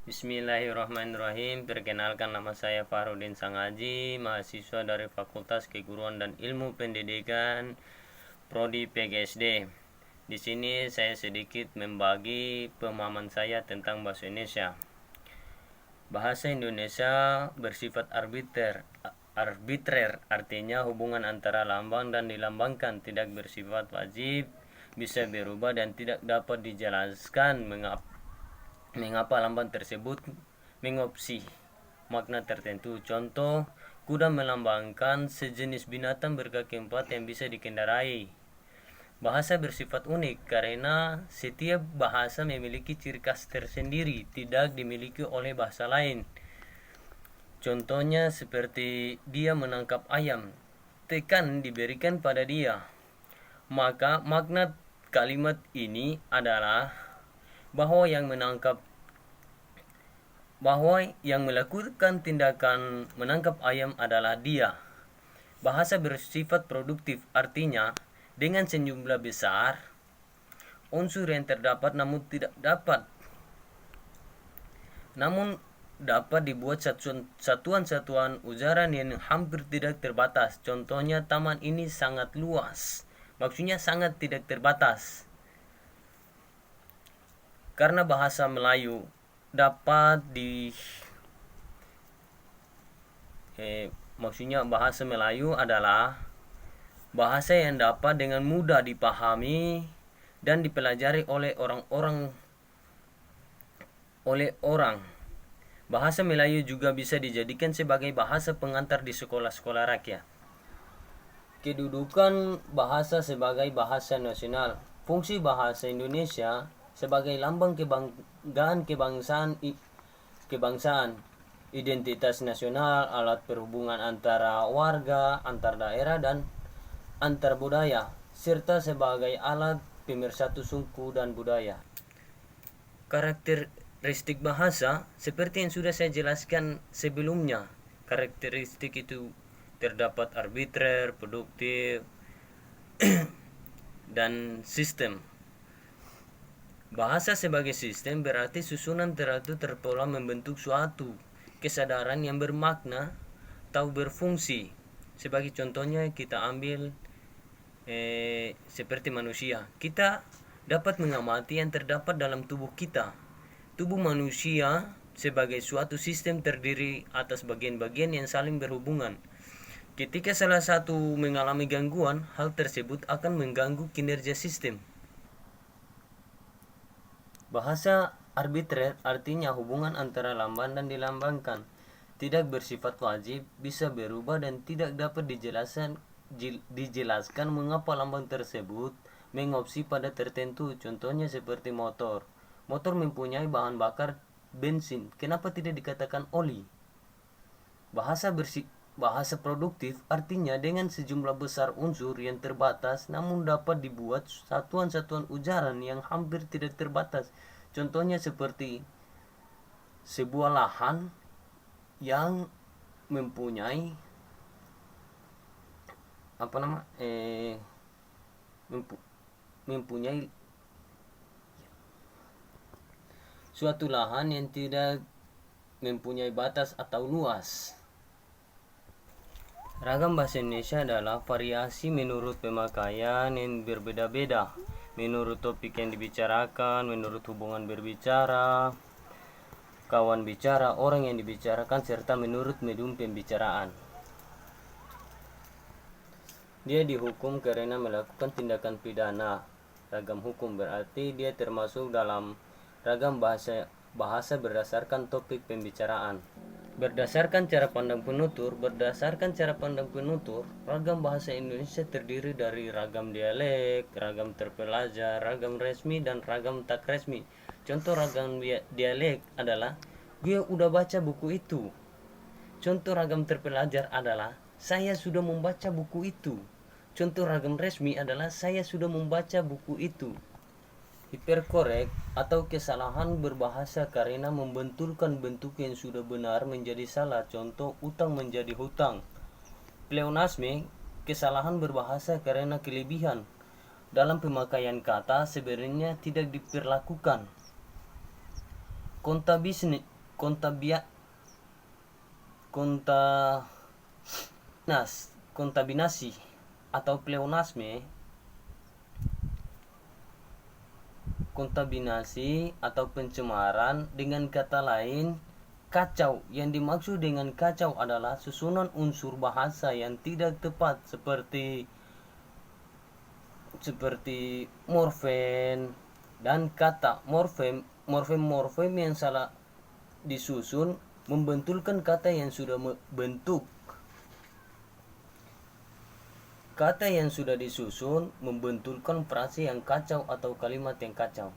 Bismillahirrahmanirrahim. Perkenalkan, nama saya Farudin Sangaji, mahasiswa dari Fakultas Keguruan dan Ilmu Pendidikan Prodi PGSD. Di sini saya sedikit membagi pemahaman saya tentang bahasa Indonesia. Bahasa Indonesia bersifat arbitrer, artinya hubungan antara lambang dan dilambangkan, tidak bersifat wajib, bisa berubah dan tidak dapat dijelaskan mengapa lambang tersebut mengopsi makna tertentu. Contoh, kuda melambangkan sejenis binatang berkaki empat yang bisa dikendarai. Bahasa bersifat unik karena setiap bahasa memiliki ciri khas tersendiri, tidak dimiliki oleh bahasa lain. Contohnya seperti dia menangkap ayam, tekan diberikan pada dia. Maka makna kalimat ini adalah bahwa yang melakukan tindakan menangkap ayam adalah dia. Bahasa bersifat produktif artinya dengan sejumlah besar unsur yang terdapat namun dapat dibuat satuan-satuan ujaran yang hampir tidak terbatas. Contohnya, taman ini sangat luas, maksudnya sangat tidak terbatas. Karena bahasa Melayu bahasa Melayu adalah bahasa yang dapat dengan mudah dipahami dan dipelajari oleh orang. Bahasa Melayu juga bisa dijadikan sebagai bahasa pengantar di sekolah-sekolah rakyat. Kedudukan bahasa sebagai bahasa nasional. Fungsi bahasa Indonesia sebagai lambang kebanggaan kebangsaan, identitas nasional, alat perhubungan antara warga, antar daerah dan antar budaya, serta sebagai alat pemersatu suku dan budaya. Karakteristik bahasa seperti yang sudah saya jelaskan sebelumnya. Karakteristik itu terdapat arbitrer, produktif, dan sistem. Bahasa sebagai sistem berarti susunan teratur terpola membentuk suatu kesadaran yang bermakna atau berfungsi. Sebagai contohnya kita ambil seperti manusia. Kita dapat mengamati yang terdapat dalam tubuh kita. Tubuh manusia sebagai suatu sistem terdiri atas bagian-bagian yang saling berhubungan. Ketika salah satu mengalami gangguan, hal tersebut akan mengganggu kinerja sistem. Bahasa arbitrer artinya hubungan antara lambang dan dilambangkan, tidak bersifat wajib, bisa berubah dan tidak dapat dijelaskan mengapa lambang tersebut mengopsi pada tertentu. Contohnya seperti motor. Motor mempunyai bahan bakar bensin, kenapa tidak dikatakan oli? Bahasa produktif artinya dengan sejumlah besar unsur yang terbatas namun dapat dibuat satuan-satuan ujaran yang hampir tidak terbatas. Contohnya seperti sebuah lahan yang mempunyai mempunyai suatu lahan yang tidak mempunyai batas atau luas. Ragam bahasa Indonesia adalah variasi menurut pemakaian yang berbeda-beda, menurut topik yang dibicarakan, menurut hubungan berbicara, kawan bicara, orang yang dibicarakan, serta menurut medium pembicaraan. Dia dihukum karena melakukan tindakan pidana. Ragam hukum berarti dia termasuk dalam ragam bahasa berdasarkan topik pembicaraan. Berdasarkan cara pandang penutur, ragam bahasa Indonesia terdiri dari ragam dialek, ragam terpelajar, ragam resmi, dan ragam tak resmi. Contoh ragam dialek adalah dia udah baca buku itu. Contoh ragam terpelajar adalah saya sudah membaca buku itu. Contoh ragam resmi adalah saya sudah membaca buku itu. Hiperkorek atau kesalahan berbahasa karena membentulkan bentuk yang sudah benar menjadi salah. Contoh utang menjadi hutang. Pleonasme, kesalahan berbahasa karena kelebihan dalam pemakaian kata sebenarnya tidak diperlakukan. kontabinasi atau pleonasme. Kontaminasi atau pencemaran, dengan kata lain kacau. Yang dimaksud dengan kacau adalah susunan unsur bahasa yang tidak tepat seperti morfem dan kata. Morfem yang salah disusun membentulkan kata yang sudah bentuk. Kata yang sudah disusun membentulkan frase yang kacau atau kalimat yang kacau.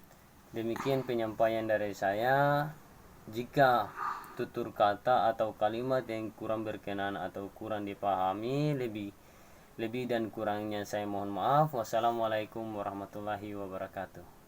Demikian penyampaian dari saya. Jika tutur kata atau kalimat yang kurang berkenan atau kurang dipahami, lebih dan kurangnya saya mohon maaf. Wassalamualaikum warahmatullahi wabarakatuh.